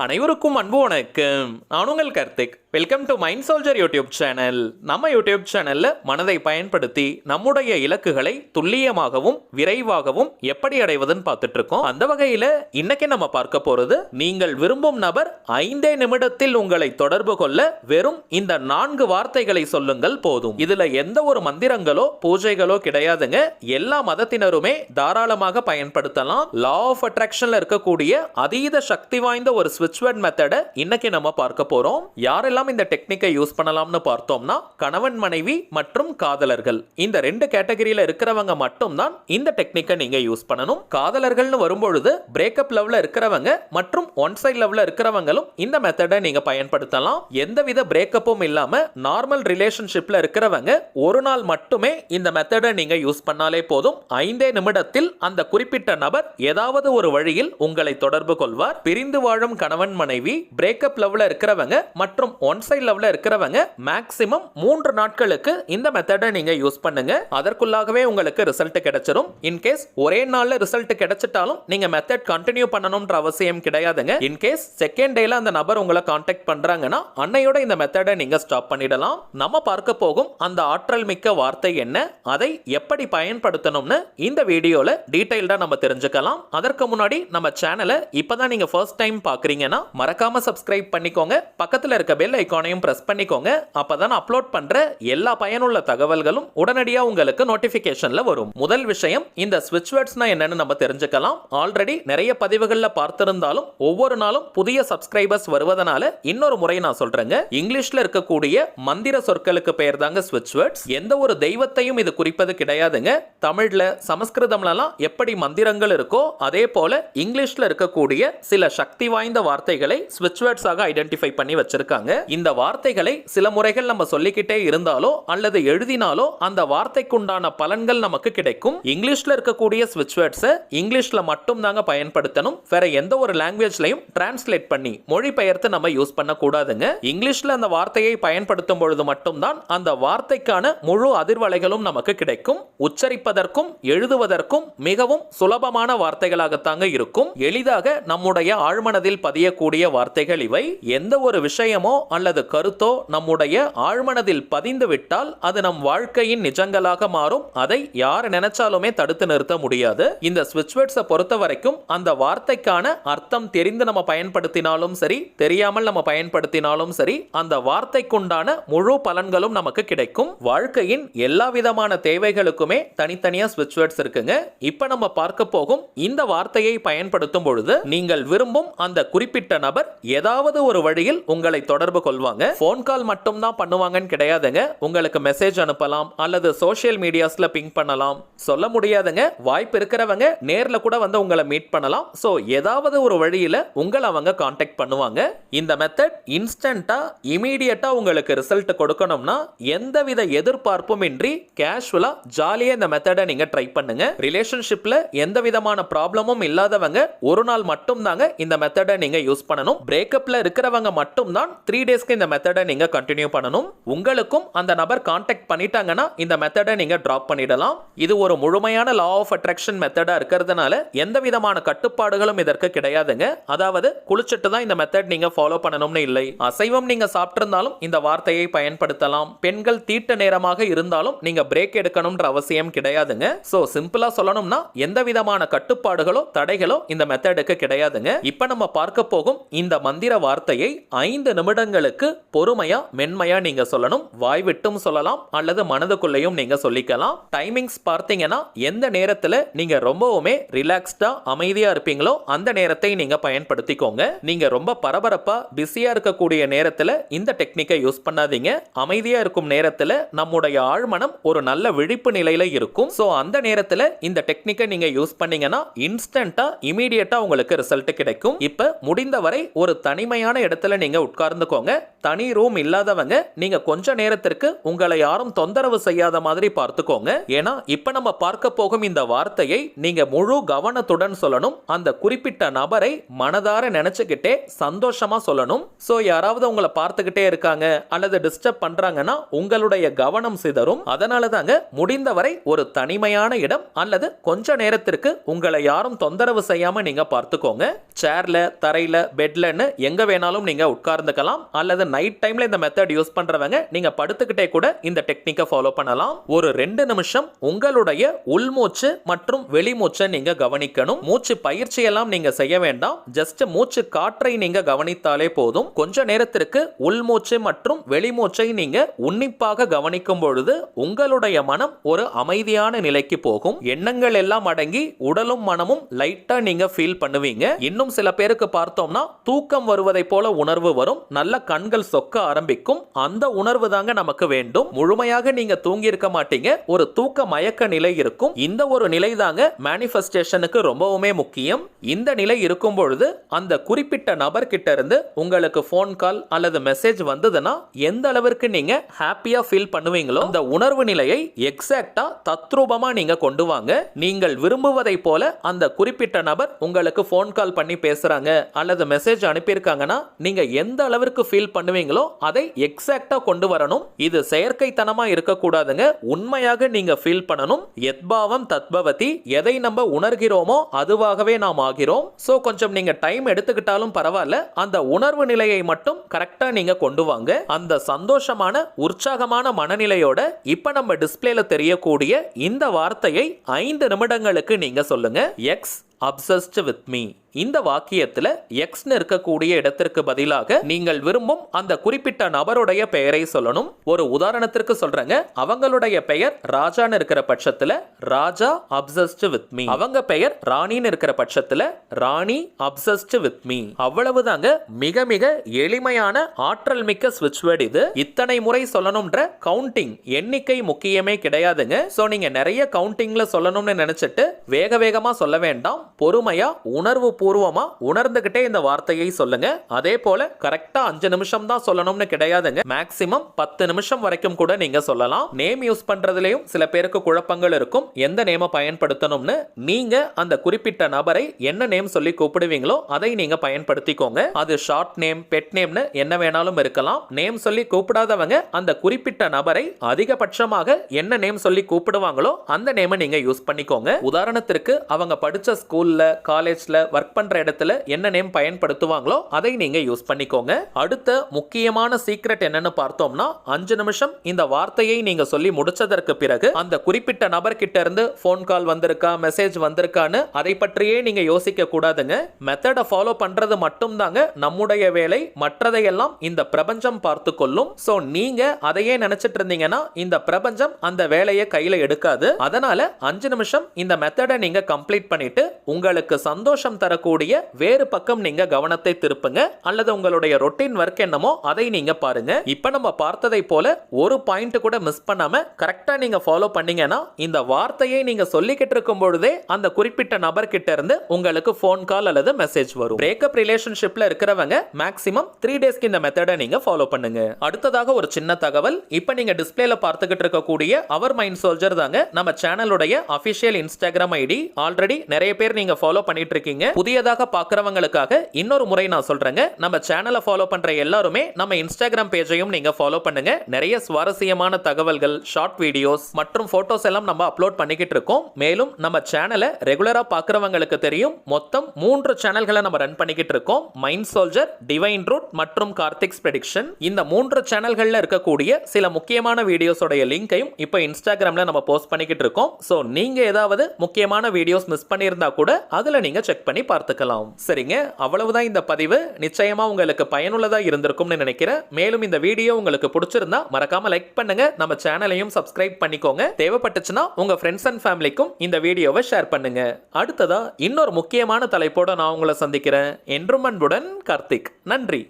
அனைவருக்கும் அன்பு வணக்கம். நான் உங்கள் Karthik. Welcome to mind soldier YouTube channel. நம்ம யூடியூப் சேனல்ல மனதை பயன்படுத்தி நம்முடைய இலக்குகளை துல்லியமாகவும் விரைவாகவும் எப்படி அடைவதுன்னு பார்த்துட்டு இருக்கோம். அந்த வகையில இன்னைக்கு நம்ம பார்க்க போறது, நீங்கள் விரும்பும் நபர் 5 நிமிடத்தில் உங்களை தொடர்பு கொள்ள வெறும் இந்த 4 வார்த்தைகளை சொல்லுங்கள் போதும். இதுல எந்த ஒரு மந்திரங்களோ பூஜைகளோ கிடையாதுங்க. எல்லா மதத்தினருமே தாராளமாக பயன்படுத்தலாம். லா ஆஃப் அட்ராக்ஷன்ல இருக்கக்கூடிய அதீத சக்தி வாய்ந்த ஒரு ஸ்விட்ச் வேர்ட் மெத்தடை இன்னைக்கு நம்ம பார்க்க போறோம். யாரெல்லாம் இந்த டெக்னிக்கை யூஸ் பண்ணலாம்னு பார்த்தோம்னா, கணவன் மனைவி மற்றும் காதலர்கள் இந்த 2 கேட்டகரியில இருக்கிறவங்க மட்டும் தான் இந்த டெக்னிக்கை நீங்க யூஸ் பண்ணணும். காதலர்கள்னு வரும்பொழுது பிரேக்கப் லெவல்ல இருக்கிறவங்க மற்றும் ஒன் சைட் லெவல்ல இருக்கிறவங்களும் இந்த மெத்தடை நீங்க பயன்படுத்தலாம். எந்தவித பிரேக்கப்பும் இல்லாம நார்மல் ரிலேஷன்ஷிப்ல இருக்கிறவங்க ஒரு நாள் மட்டுமே இந்த மெத்தடை நீங்க யூஸ் பண்ணாலே போதும். 5 நிமிடத்தில் அந்த குறிப்பிட்ட நபர் ஏதாவது ஒரு வழியில் உங்களை தொடர்பு கொள்வார். பிரிந்து வாழும் கணவன் மனைவி, பிரேக்கப் லெவல்ல இருக்கிறவங்க மற்றும் ஒன் சைட் லெவல்ல இருக்கிறவங்க மேக்ஸிமம் 3 நாட்களுக்கு இந்த மெத்தடை நீங்க யூஸ் பண்ணுங்க. அதற்குள்ளாகவே உங்களுக்கு ரிசல்ட் கிடைச்சிரும். இன்கேஸ் ஒரே நாள்ல ரிசல்ட் கிடைச்சிட்டாலும் நீங்க மெத்தட் கண்டினியூ பண்ணணும்ன்ற அவசியம் கிடையாதுங்க. இன்கேஸ் செகண்ட் டேல அந்த நபர் உங்களை கான்டாக்ட் பண்றாங்கன்னா அன்னையோட இந்த மெத்தடை நீங்க ஸ்டாப் பண்ணிடலாம். நம்ம பார்க்க போகும் அந்த ஆற்றல் மிக்க வார்த்தை என்ன, அதை எப்படி பயன்படுத்தணும்னு இந்த வீடியோல டீடைல்டா நம்ம தெரிஞ்சுக்கலாம். அதற்கு முன்னாடி நம்ம சேனலை இப்பதான் நீங்க ஃபர்ஸ்ட் டைம் பார்க்கறீங்கன்னா மறக்காம சப்ஸ்கிரைப் பண்ணிக்கோங்க. பக்கத்துல இருக்க பெல் ஐகானையும் பிரஸ் பண்ணிக்கோங்க. அப்பதான் அப்லோட் பண்ற எல்லா பயனுள்ள தகவல்களும் உடனடியா உங்களுக்கு நோட்டிபிகேஷன்ல வரும். முதல் விஷயம், இந்த ஸ்விட்ச் வேர்ட்ஸ்னா என்னன்னு நம்ம தெரிஞ்சுக்கலாம். ஆல்ரெடி நிறைய பதிவுகள்ல பார்த்திருந்தாலும் ஒவ்வொரு நாளும் புதிய சப்ஸ்கிரைபர்ஸ் வருவதனால இன்னொரு முறை நான் சொல்றேங்க. இங்கிலீஷ்ல இருக்கக்கூடிய மந்திர சொற்களுக்கு பெயர் தாங்க ஸ்விட்ச் வேர்ட்ஸ். எந்த ஒரு தெய்வத்தையும் இது குறிப்பது கிடையாதுங்க. தமிழ்ல சமஸ்கிருதம்லாம் எப்படி மந்திரங்கள் இருக்கோ அதே போல இங்கிலீஷ்ல இருக்கக்கூடிய சில சக்தி வாய்ந்த வார்த்தைகளை ஸ்விட்ச் வேர்ட்ஸாக ஐடென்டிஃபை பண்ணி வச்சிருக்காங்க. இந்த வார்த்தைகளை சில முறைகள் நம்ம சொல்லிக்கிட்டே இருந்தாலோ அல்லது எழுதினாலோ அந்த வார்த்தைக்குண்டான பலன்கள் நமக்கு கிடைக்கும். இங்கிலீஷ்ல இருக்கக்கூடிய ஸ்விட்ச் வேர்ட்ஸை இங்கிலீஷ்ல மட்டும் தாங்க பயன்படுத்தணும். வேற எந்த ஒரு லாங்குவேஜ்லயும் டிரான்ஸ்லேட் பண்ணி மொழிபெயர்த்து நம்ம யூஸ் பண்ண கூடாதுங்க. இங்கிலீஷ்ல அந்த வார்த்தையை பயன்படுத்தும் பொழுது மட்டும்தான் அந்த வார்த்தைக்கான முழு அதிர்வலைகளும் நமக்கு கிடைக்கும். உச்சரிப்பதற்கும் எழுதுவதற்கும் மிகவும் சுலபமான வார்த்தைகளாகத்தாங்க இருக்கும். எளிதாக நம்முடைய ஆழ்மனதில் பதியக்கூடிய வார்த்தைகள் இவை. எந்த ஒரு விஷயமோ அல்லது கருத்தோ நம்முடைய ஆழ்மனதில் பதிந்து விட்டால் அது நம் வாழ்க்கையின் நிஜங்களாக மாறும். அதை யார் நினைச்சாலுமே தடுத்து நிறுத்த முடியாது. இந்த ஸ்விட்ச் வேர்ட்ஸை பொறுத்த வரைக்கும் அந்த வார்த்தைக்கான அர்த்தம் தெரிந்து நம்ம பயன்படுத்தினாலும் சரி, தெரியாமல் நம்ம பயன்படுத்தினாலும் சரி, அந்த வார்த்தைக்குண்டான முழு பலன்களும் நமக்கு கிடைக்கும். வாழ்க்கையின் எல்லா விதமான தேவைகளுக்குமே தனித்தனியா ஸ்விட்ச் வேர்ட்ஸ் இருக்குங்க. இப்ப நம்ம பார்க்க போகும் இந்த வார்த்தையை பயன்படுத்தும் பொழுது நீங்கள் விரும்பும் அந்த குறிப்பிட்ட நபர் ஏதாவது ஒரு வழியில் உங்களை தொடர்பு கொள்வாங்க. போன் கால் மட்டும் தான் பண்ணுவாங்கன்னு கிடையாதுங்க. உங்களுக்கு மெசேஜ் அனுப்பலாம் அல்லது சோஷியல் மீடியாஸ்ல பிங் பண்ணலாம். சொல்ல முடியாதுங்க, வாய்ப்பு இருக்கிறவங்க நேர்ல கூட வந்து உங்களை மீட் பண்ணலாம். சோ ஏதாவது ஒரு வழியில உங்களை அவங்க கான்டாக்ட் பண்ணுவாங்க. இந்த மெத்தட் இன்ஸ்டன்ட்டா இமிடியேட்டா உங்களுக்கு ரிசல்ட் கொடுக்கணும்னா எந்தவித எதிர்பார்ப்பும் இன்றி கேஷுவலா ஜாலியா இந்த மெத்தடை நீங்க ட்ரை பண்ணுங்க. ரிலேஷன்ஷிப்ல எந்த விதமான ப்ராப்ளமும் இல்லாதவங்க ஒரு நாள் மட்டும் தாங்க இந்த மெத்தடை நீங்க யூஸ் பண்ணணும். பிரேக்கப்ல இருக்கிறவங்க மட்டும் தான் 3 டேஸ்க்கு இந்த மெத்தடை நீங்க கண்டினியூ பண்ணணும். உங்களுக்கும் அந்த நபர் கான்டாக்ட் பண்ணிட்டாங்கன்னா இந்த மெத்தடை நீங்க டிராப் பண்ணிடலாம். இது ஒரு முழுமையான லா ஆஃப் அட்ராக்ஷன் மெத்தடா இருக்கிறதுனால எந்த விதமான கட்டுப்பாடுகளும் இதற்கு கிடையாதுங்க. அதாவது குளிச்சிட்டு தான் இந்த மெத்தட் நீங்க ஃபாலோ பண்ணணும்னு இல்லை. அசைவம் நீங்க சாப்பிட்டிருந்தாலும் இந்த வார்த்தையை பயன்படுத்தலாம். பெண்கள் தீட்ட நேரமாக இருந்தாலும் நீங்க பிரேக் எடுக்கணும்ன்ற அவசியம் கிடையாதுங்க. சோ சிம்பிளா சொல்லணும்னா எந்த விதமான கட்டுப்பாடுகளோ தடைகளோ இந்த மெத்தடுக்கு கிடையாதுங்க. இப்ப நம்ம பார்க்க போகும் இந்த மந்திர வார்த்தையை 5 நிமிடங்களுக்கு பொறுமையா மென்மையா நீங்க சொல்லணும். வாய் விட்டும் சொல்லலாம் அல்லது மனதுக்குள்ளேயும் நீங்க சொல்லிக்கலாம். டைமிங்ஸ் பார்த்தீங்கன்னா எந்த நேரத்துல நீங்க ரொம்பவுமே ரிலாக்ஸ்டா அமைதியா இருப்பீங்களோ அந்த நேரத்தை நீங்க பயன்படுத்திக்கோங்க. நீங்க ரொம்ப பரபரப்பா பிஸியா இருக்கக்கூடிய நேரத்துல இந்த டெக்னிக்கை யூஸ் பண்ணாதீங்க. அமைதியா இருக்கும் நேரத்துல நம்முடைய ஆழ்மனம் ஒரு நல்ல விழிப்பு நிலையில இருக்கும். சோ அந்த நேரத்துல இந்த டெக்னிக்கை நீங்க யூஸ் பண்ணீங்கன்னா இன்ஸ்டன்ட்டா இமிடியேட்டா உங்களுக்கு ரிசல்ட் கிடைக்கும். இப்ப முடிந்தவரை ஒரு தனிமையான இடத்துல நீங்க உட்கார்ந்துக்கோங்க. தனி ரூம் இல்லாதவங்க நீங்க கொஞ்ச நேரத்திற்கு உங்களை யாரும் தொந்தரவு செய்யாத மாதிரி பார்த்துக்கோங்க. ஏன்னா இப்ப நம்ம பார்க்க போகும் இந்த வார்த்தையை நீங்க முழு கவனத்துடன் சொல்லணும். அந்த குறிப்பிட்ட நபரை மனதார நினைச்சுக்கிட்டே சந்தோஷமா சொல்லணும். சோ யாராவது உங்களை பார்த்துக்கிட்டே இருக்காங்க அல்லது டிஸ்டர்ப் பண்றாங்கன்னா உங்களுடைய கவனம் சிதறும். அதனால தாங்க முடிந்தவரை ஒரு தனிமையான இடம் அல்லது கொஞ்ச நேரத்திற்கு உங்களை யாரும் தொந்தரவு செய்யாம நீங்க பார்த்துக்கோங்க. சேர்ல தரையில தரையில, பெட்லன்னு எங்க வேணாலும் நீங்க உட்கார்ந்துக்கலாம். அல்லது நைட் டைம்ல இந்த மெத்தட் யூஸ் பண்றவங்க நீங்க படுத்துக்கிட்டே கூட இந்த டெக்னிக்கை ஃபாலோ பண்ணலாம். ஒரு 2 நிமிஷம் உங்களுடைய உள்மூச்சு மற்றும் வெளிமூச்சை நீங்க கவனிக்கணும். மூச்சு பயிற்சி எல்லாம் நீங்க செய்ய வேண்டாம். ஜஸ்ட் மூச்சு காற்றை நீங்க கவனித்தாலே போதும். கொஞ்ச நேரத்திற்கு உள்மூச்சு மற்றும் வெளிமூச்சை நீங்க உன்னிப்பாக கவனிக்கும் பொழுது உங்களுடைய மனம் ஒரு அமைதியான நிலைக்கு போகும். எண்ணங்கள் எல்லாம் அடங்கி உடலும் மனமும் லைட்டா நீங்க ஃபீல் பண்ணுவீங்க. இன்னும் சில பேருக்கு பார்த்தோம்னா தூக்கம் வருவதை போல உணர்வு வரும். நல்ல கண்கள் சொக்க ஆரம்பிக்கும். அந்த உணர்வு தாங்க நமக்கு வேண்டும். முழுமையாக நீங்க தூங்கி இருக்க மாட்டீங்க. ஒரு தூக்க மயக்க நிலை இருக்கும். இந்த ஒரு நிலை தாங்க மேனிஃபெஸ்டேஷனுக்கு ரொம்பவுமே முக்கியம். இந்த நிலை இருக்கும் பொழுது அந்த குறிப்பிட்ட நபர் கிட்ட இருந்து உங்களுக்கு போன் கால் அல்லது மெசேஜ் வந்ததுன்னா எந்த அளவிற்கு நீங்க ஹாப்பியா ஃபீல் பண்ணுவீங்களோ அந்த உணர்வு நிலையை எக்ஸாக்ட்டா தத்ரூபமா நீங்க கொண்டு வாங்க. நீங்கள் விரும்புவதை போல அந்த குறிப்பிட்ட நபர் உங்களுக்கு போன் கால் பண்ணி பேசுறாங்க அல்லது மெசேஜ் அனுப்பியிருக்காங்கன்னா நீங்க எந்த அளவிற்கு ஃபீல் பண்ணுவீங்களோ அதை எக்ஸாக்ட்டா கொண்டு வரணும். இது செயற்கைத்தனமா இருக்கக்கூடாதுங்க. உண்மையாக நீங்க ஃபீல் பண்ணணும். யத்பாவம் தத்பவதி. எதை நம்ம உணர்கிறோமோ அதுவாகவே நாம் ஆகிறோம். சோ கொஞ்சம் நீங்க டைம் எடுத்துக்கிட்டாலும் பரவாயில்ல. அந்த உணர்வு நிலையை மட்டும் கரெக்டா நீங்க கொண்டு வாங்க. அந்த சந்தோஷமான உற்சாகமான மனநிலையோட இப்ப நம்ம டிஸ்பிளேல தெரியக்கூடிய இந்த வார்த்தையை 5 நிமிடங்களுக்கு நீங்க சொல்லுங்க. X obsessed with me. இந்த வாக்கியத்துல எக்ஸ்னு இருக்கக்கூடிய இடத்திற்கு பதிலாக நீங்கள் விரும்பும் அந்த குறிப்பிட்ட நபருடைய பெயரை சொல்லணும். ஒரு உதாரணத்திற்கு சொல்றேங்க. அவங்களுடைய பெயர் ராஜான்னு இருக்கிற பட்சத்துல ராஜா obsessed with me. அவங்க பெயர் ராணின்னு இருக்கிற பட்சத்துல ராணி obsessed with me. அவ்வளவுதாங்க. மிக மிக எளிமையான ஆற்றல் மிக்க ஸ்விட்ச் வேர்ட் இது. இத்தனை முறை சொல்லணும்ன்ற கவுண்டிங் எண்ணிக்கை முக்கியமே கிடையாதுங்க. சோ நீங்க நிறைய கவுண்டிங்ல சொல்லணும்னு நினைச்சிட்டு வேக வேகமா சொல்ல வேண்டாம். பொறுமையா உணர்வு பூர்வமா உணர்ந்துகிட்டே இந்த வார்த்தையை சொல்லுங்க. அதே போல கரெக்டா 5 நிமிஷம் தான் சொல்லணும்னு கிடையாதுங்க. மேக்ஸிமம் 10 நிமிஷம் வரைக்கும் கூட நீங்க சொல்லலாம். நேம் யூஸ் பண்றதுலயும் சில பேருக்கு குழப்பங்கள் இருக்கும். எந்த நேம பயன்படுத்தணும்னு நீங்க அந்த குறிப்பிட்ட நபரை என்ன நேம் சொல்லி கூப்பிடுவீங்களோ அதை நீங்க பயன்படுத்திக்கோங்க. அது ஷார்ட் நேம், பெட் நேம்னு என்ன வேணாலும் இருக்கலாம். நேம் சொல்லி கூப்பிடாதவங்க அந்த குறிப்பிட்ட நபரை அதிகபட்சமாக என்ன நேம் சொல்லி கூப்பிடுவாங்களோ அந்த நேமை நீங்க யூஸ் பண்ணிக்கோங்க. உதாரணத்திற்கு அவங்க படிச்ச ஸ்கூல்ல, காலேஜ்ல, ஒர்க் பண்ற இடத்துல என்ன நேம் பயன்படுத்துவாங்களோ அதை நீங்க யூஸ் பண்ணிக்கோங்க. அடுத்த முக்கியமான சீக்ரெட் என்னன்னு பார்த்தோம்னா 5 நிமிஷம் இந்த வார்த்தையை நீங்க சொல்லி முடிச்சதற்கு பிறகு அந்த குறிப்பிட்ட நபர் கிட்ட இருந்து போன் கால் வந்திருக்கா, மெசேஜ் வந்திருக்கான்னு அதை பற்றியே நீங்க யோசிக்க கூடாதுங்க. மெத்தடை ஃபாலோ பண்றது மட்டும் தாங்க நம்முடைய வேலை. மற்றதையெல்லாம் இந்த பிரபஞ்சம் பார்த்து கொள்ளும். சோ நீங்க அதையே நினைச்சிட்டு இருந்தீங்கன்னா இந்த பிரபஞ்சம் அந்த வேலையை கையில எடுக்காது. அதனால 5 நிமிஷம் இந்த மெத்தடை நீங்க கம்ப்ளீட் பண்ணிட்டு உங்களுக்கு சந்தோஷம் தரக்கூடிய வேறு பக்கம் நீங்க கவனத்தை திருப்புங்க. அல்லது உங்களுடைய ரொட்டீன் ஒர்க் என்னமோ அதை நீங்க பாருங்க. இப்ப நம்ம பார்த்ததை போல ஒரு பாயிண்ட் கூட மிஸ் பண்ணாம கரெக்டா நீங்க ஃபாலோ பண்ணீங்கன்னா இந்த வார்த்தையை நீங்க சொல்லிக்கிட்டு இருக்கும் பொழுதே அந்த குறிப்பிட்ட நபர் கிட்ட இருந்து உங்களுக்கு போன் கால் அல்லது மெசேஜ் வரும். பிரேக்கப் ரிலேஷன்ஷிப்ல இருக்கிறவங்க மேக்ஸிமம் 3 டேஸ்க்கு இந்த மெத்தடை நீங்க ஃபாலோ பண்ணுங்க. அடுத்ததாக ஒரு சின்ன தகவல். இப்ப நீங்க டிஸ்பிளேல பார்த்துக்கிட்டு இருக்கக்கூடிய அவர் மைண்ட் சோல்ஜர் தாங்க நம்ம சேனலுடைய அபிஷியல் இன்ஸ்டாகிராம் ஐடி. ஆல்ரெடி நிறைய பேர் நீங்க ஃபாலோ பண்ணிட்டு இருக்கீங்க. புதியதாக பார்க்கறவங்களுக்காக இன்னொரு முறை நான் சொல்றேங்க. நம்ம சேனலை ஃபாலோ பண்ற எல்லாருமே நம்ம இன்ஸ்டாகிராம் பேஜையும் நீங்க ஃபாலோ பண்ணுங்க. நிறைய சுவாரஸ்யமான தகவல்கள், ஷார்ட் வீடியோஸ் மற்றும் போட்டோஸ் எல்லாம் நம்ம அப்லோட் பண்ணிக்கிட்டு இருக்கோம். மேலும் நம்ம சேனலை ரெகுலரா பார்க்கறவங்களுக்கு தெரியும், மொத்தம் 3 சேனல்களை நம்ம ரன் பண்ணிக்கிட்டு இருக்கோம். மைண்ட் சோல்ஜர், டிவைன் ரூட் மற்றும் கார்த்திக்ஸ் ப்ரெடிக்ஷன். இந்த 3 சேனல்கள்ல இருக்கக்கூடிய சில முக்கியமான வீடியோஸோட லிங்கையும் இப்போ இன்ஸ்டாகிராம்ல நம்ம போஸ்ட் பண்ணிக்கிட்டு இருக்கோம். சோ நீங்க ஏதாவது முக்கியமான வீடியோஸ் மிஸ் பண்ணியிருந்தா கூட அதுல நீங்க செக் பண்ணி பார்த்துக்கலாம். சரிங்க, அவ்வளவுதான் இந்த பதிவு. நிச்சயமா உங்களுக்கு பயனுள்ளதா இருந்திருக்கும்னு நினைக்கிறேன். மேலும் இந்த வீடியோ உங்களுக்கு பிடிச்சிருந்தா மறக்காம லைக் பண்ணுங்க. நம்ம சேனலையும் சப்ஸ்கிரைப் பண்ணிக்கோங்க. தேவைப்பட்டுச்சுன்னா உங்க ஃப்ரெண்ட்ஸ் அண்ட் ஃபேமிலிக்கும் இந்த வீடியோவை ஷேர் பண்ணுங்க. அடுத்ததா இன்னொரு முக்கியமான தலைப்போட நான் உங்களை சந்திக்கிறேன். என்றும் அன்புடன் கார்த்திக். நன்றி.